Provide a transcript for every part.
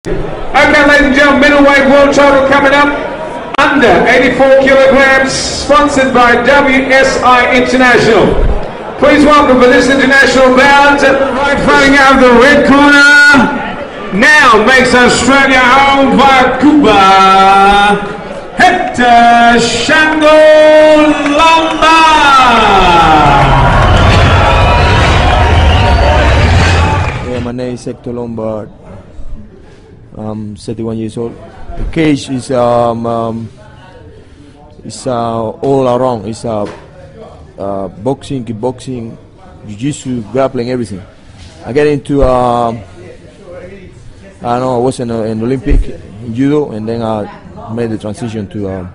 Okay, ladies and gentlemen, middleweight world title coming up, under 84 kilograms, sponsored by WSI International. Please welcome for this international bout, right fighting out of the red corner, now makes Australia home via Cuba, Hector Lombard. Yeah, my name is Hector Lombard. I'm 31 years old. The cage is all around. It's boxing, kickboxing, jiu-jitsu, grappling, everything. I get into I was in Olympic in judo, and then I made the transition to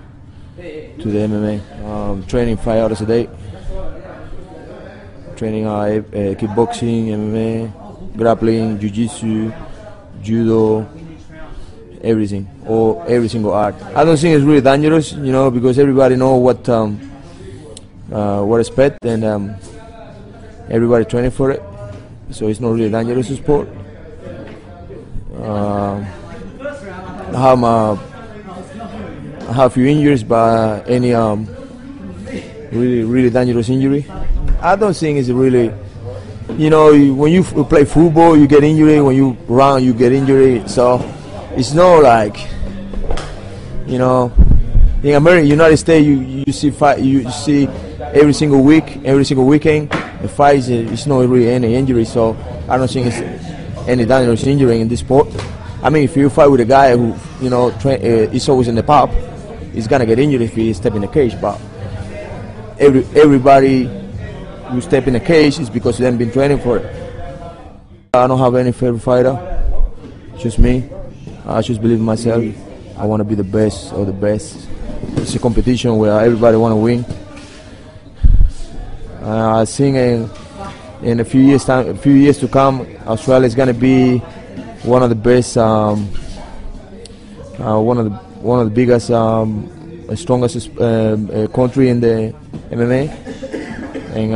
the MMA. Training 5 hours a day. Training kickboxing, MMA, grappling, jiu-jitsu, judo, everything, or every single art. I don't think it's really dangerous, you know, because everybody know what expect, and everybody training for it, so it's not really dangerous sport. I have a few injuries, but any really dangerous injury, I don't think it's really. You know, when you play football, you get injury. When you run, you get injury. So it's not like, you know, in America, United States, you see fight. You see every single week, every single weekend, the fights. It's not really any injury. So I don't think it's any dangerous injury in this sport. I mean, if you fight with a guy who, you know, is always in the pub, he's gonna get injured if he step in the cage. But everybody who step in the cage is because they've been training for it. I don't have any favorite fighter, just me. I just believe in myself. I want to be the best of the best. It's a competition where everybody want to win. I think in a few years to come, Australia is going to be one of the best, one of the biggest, strongest country in the MMA. And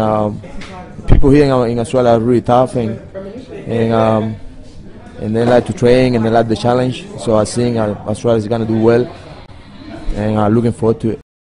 people here in Australia are really tough, and they like to train, and they like the challenge. So I think Australia is going to do well, and I'm looking forward to it.